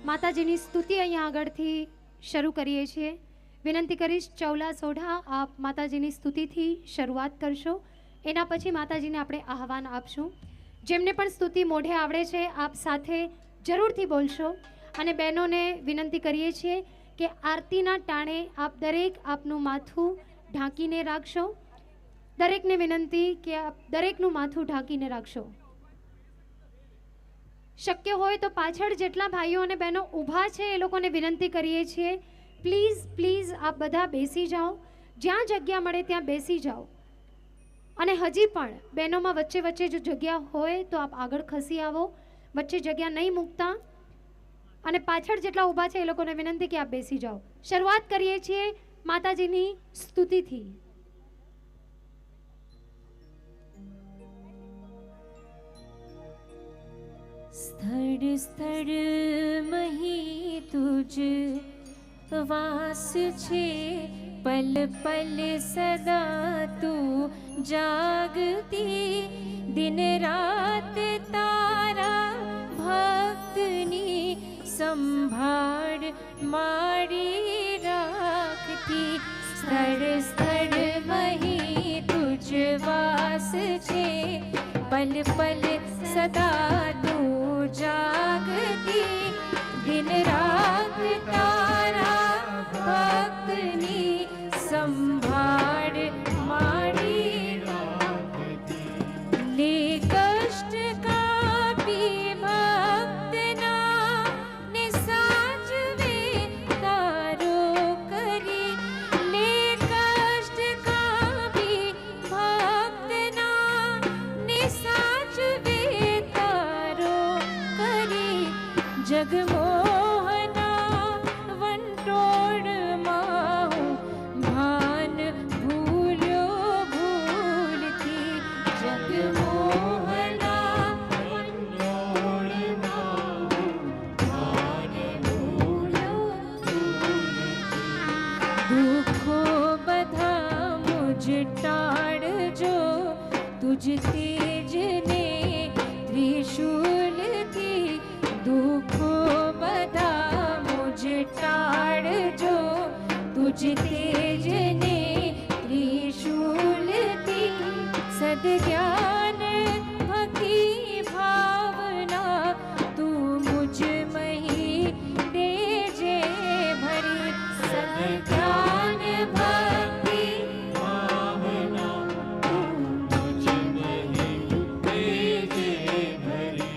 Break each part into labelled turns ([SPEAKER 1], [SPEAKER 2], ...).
[SPEAKER 1] માતાજીની સ્તુતિ અહીંયા આગળથી શરૂ કરીએ છીએ. વિનંતી કરીશ ચૌલા સોઢા આપ માતાજીની સ્તુતિથી શરૂઆત કરશો. એના પછી માતાજીને આપણે આહવાન આપશું. જેમને પણ સ્તુતિ મોઢે આવડે છે આપ સાથે જરૂરથી બોલશો. અને બહેનોને વિનંતી કરીએ છીએ કે આરતીના ટાણે આપ દરેક આપનું માથું ઢાંકીને રાખશો. દરેકને વિનંતી કે આપ દરેકનું માથું ઢાંકીને રાખશો. શક્ય હોય તો પાછળ જેટલા ભાઈઓ અને બહેનો ઊભા છે એ લોકોને વિનંતી કરીએ છીએ પ્લીઝ પ્લીઝ આપ બધા બેસી જાઓ. જ્યાં જગ્યા મળે ત્યાં બેસી જાઓ. અને હજી પણ બહેનોમાં વચ્ચે વચ્ચે જો જગ્યા હોય તો આપ આગળ ખસી આવો. વચ્ચે જગ્યા નહીં મૂકતા. અને પાછળ જેટલા ઊભા છે એ લોકોને વિનંતી કે આપ બેસી જાઓ. શરૂઆત કરીએ છીએ માતાજીની સ્તુતિથી.
[SPEAKER 2] स्थर स्थर मही तुझ वास छे पल पल सदा तू जागती दिन रात तारा भक्तनी संभाળ मारी રાખતી. સ્થળ સ્થળ મહી તુજ વાસ છે પલ પલ સદા તું જાગતી દિન રાત તારા ભક્તની સંભાળ મારી રાખતી. લે કષ્ટ કાપી ભક્તના ને સાચવે તારો કરી. લે કષ્ટ કાપી ભક્તના ને સાચવે જગમોહના વંટોળમાં હું ભાન ભૂલ્યો ભૂલથી. જગમોહના વંટોળમાં હું ભાન ભૂલ્યો ભૂલથી. દુઃખો બધા મુજ ટાળજો તુજ તેજને ત્રિશૂલથી. દુઃખો બધા મુજ ટાળજો તુજ તેજને ત્રિશૂલથી. સદજ્ઞાન ભક્તિ ભાવના તું મુજ મહી દેજે ભરી. સદજ્ઞાન ભક્તિ ભાવના તું મુજ મહી દેજે ભરી.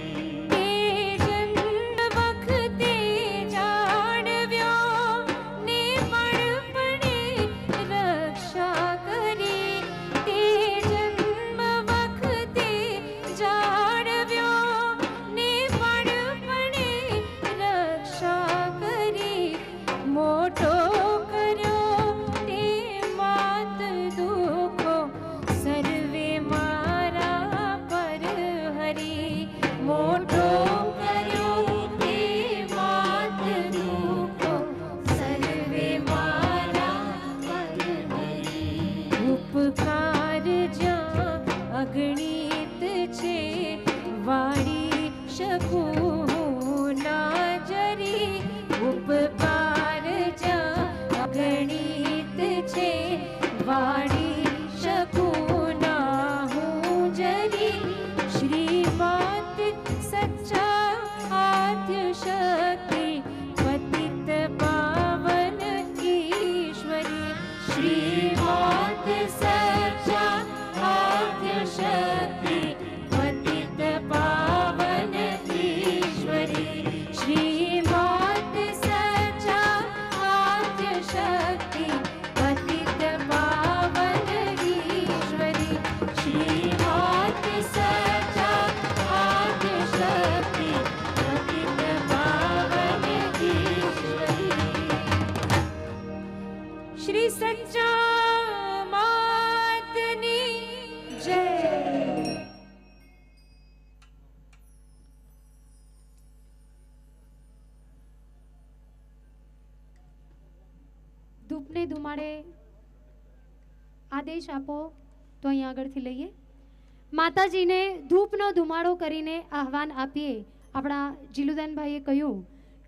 [SPEAKER 2] અગણિત છે વાળી શકું ના જરી. ઉપકાર જ્યાં અગણિત છે વાળી શકું ના હું જરી. શ્રીમત સચ્ચા આદ્ય શક્તિ પતિત પાવન ઈશ્વરી. શ્રીમત સચ્ચા આદ્ય શક્તિ પતિત પાવન ઈશ્વરી. શ્રીમત સચ્ચા આદ્ય શક્તિ પતિત પાવન ઈશ્વરી. શ્રીમત સચ્ચા આદ્ય શક્તિ પતિત પાવન ઈશ્વરી. શ્રી સચ્ચા
[SPEAKER 1] ધૂપને ધુમાડે આદેશ આપો તો અહીંયા આગળથી લઈએ. માતાજીને ધૂપનો ધુમાડો કરીને આહવાન આપીએ. આપણા જીલુદાનભાઈએ કહ્યું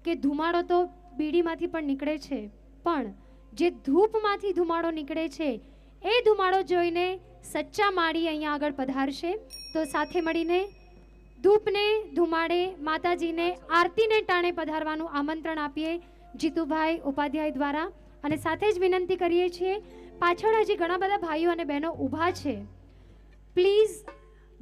[SPEAKER 1] કે ધુમાડો તો બીડીમાંથી પણ નીકળે છે, પણ જે ધૂપમાંથી ધુમાડો નીકળે છે એ ધુમાડો જોઈને સચ્ચા માળી અહીંયા આગળ પધારશે. તો સાથે મળીને ધૂપને ધુમાડે માતાજીને આરતીને ટાણે પધારવાનું આમંત્રણ આપીએ જીતુભાઈ ઉપાધ્યાય દ્વારા. અને સાથે જ વિનંતી કરીએ છીએ, પાછળ હજી ઘણા બધા ભાઈઓ અને બહેનો ઊભા છે, પ્લીઝ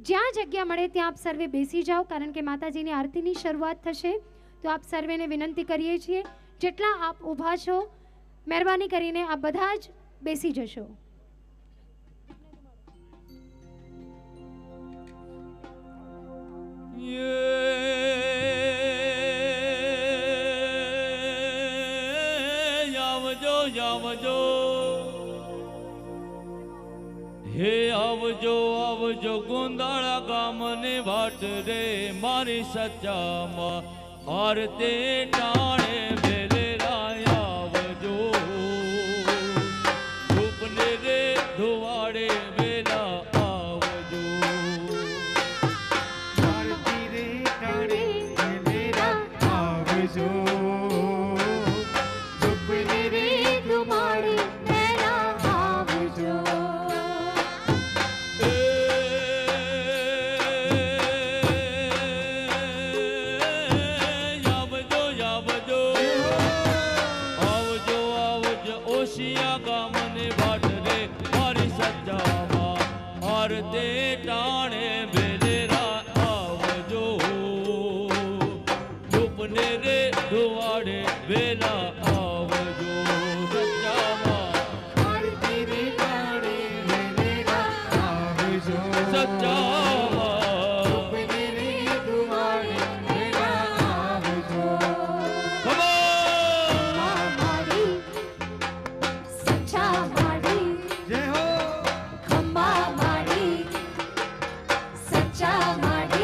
[SPEAKER 1] જ્યાં જગ્યા મળે ત્યાં આપ સર્વે બેસી જાઓ, કારણ કે માતાજીની આરતીની શરૂઆત થશે. તો આપ સર્વેને વિનંતી કરીએ છીએ, જેટલા આપ ઊભા છો મહેરબાની કરીને આપ બધા જ બેસી જશો.
[SPEAKER 3] આવજો આવજો હે આવજો આવજો ગોંદાળા ગામને વાટ રે મારી સચ્ચામાં આરતે ટાણે વેલેરા આવજો ધૂપને રે ધુવાડે વેલા આવજો
[SPEAKER 4] આરતી રે ટાણે વેલેરા આવજો ધૂપને રે ધુમાડે વેલા આવજો.
[SPEAKER 3] ઓશિયા ગામને વાટ રે મારી સચ્ચામાં આરતે ટાણે વેલેરા આવજો ધૂપને રે ધુવાડે વેલા આવજો સચ્ચામાં
[SPEAKER 4] આરતી રે ટાણે વેલેરા આવજો
[SPEAKER 3] સચ્ચામાં
[SPEAKER 4] ધૂપને રે ધુમાડે વેલા આવજો. જય હો
[SPEAKER 1] क्या बात है?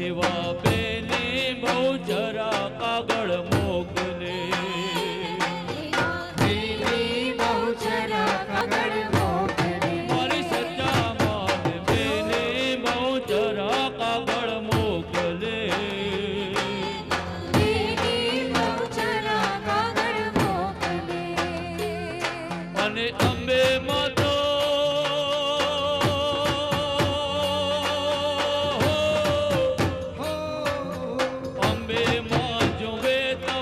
[SPEAKER 3] એવા બેને બહુ જરા કાગળ મોકલે
[SPEAKER 4] દેવી બહુ જરા કાગળ મોકલે
[SPEAKER 3] મારી સચ્ચામાં બેને બહુ જરા કાગળ મોકલે
[SPEAKER 4] દેવી બહુ જરા કાગળ મોકલે
[SPEAKER 3] અને અંબે માં તો અંબે માં જોવે તો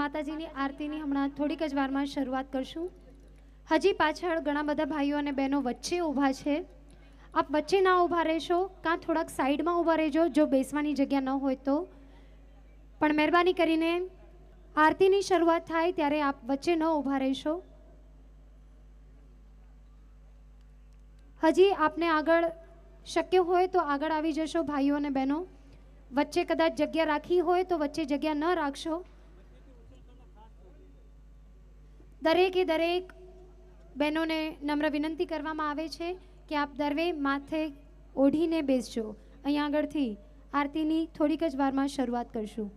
[SPEAKER 1] માતાજીની આરતીની હમણાં થોડીક જ વારમાં શરૂઆત કરશું. હજી પાછળ ઘણા બધા ભાઈઓ અને બહેનો વચ્ચે ઊભા છે. આપ વચ્ચે ના ઊભા રહેશો, કાં થોડાક સાઈડમાં ઊભા રહેજો જો બેસવાની જગ્યા ન હોય તો. પણ મહેરબાની કરીને આરતીની શરૂઆત થાય ત્યારે આપ વચ્ચે ન ઊભા રહેશો. હજી આપને આગળ શક્ય હોય તો આગળ આવી જશો ભાઈઓ અને બહેનો. વચ્ચે કદાચ જગ્યા રાખી હોય તો વચ્ચે જગ્યા ન રાખશો. દરેકે દરેક બહેનોને નમ્ર વિનંતી કરવામાં આવે છે કે આપ દરવે માથે ઓઢીને બેસજો. અહીંયા આગળથી આરતીની થોડીક જ વારમાં શરૂઆત કરશું.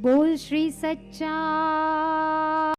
[SPEAKER 1] બોલ શ્રી સચ્ચા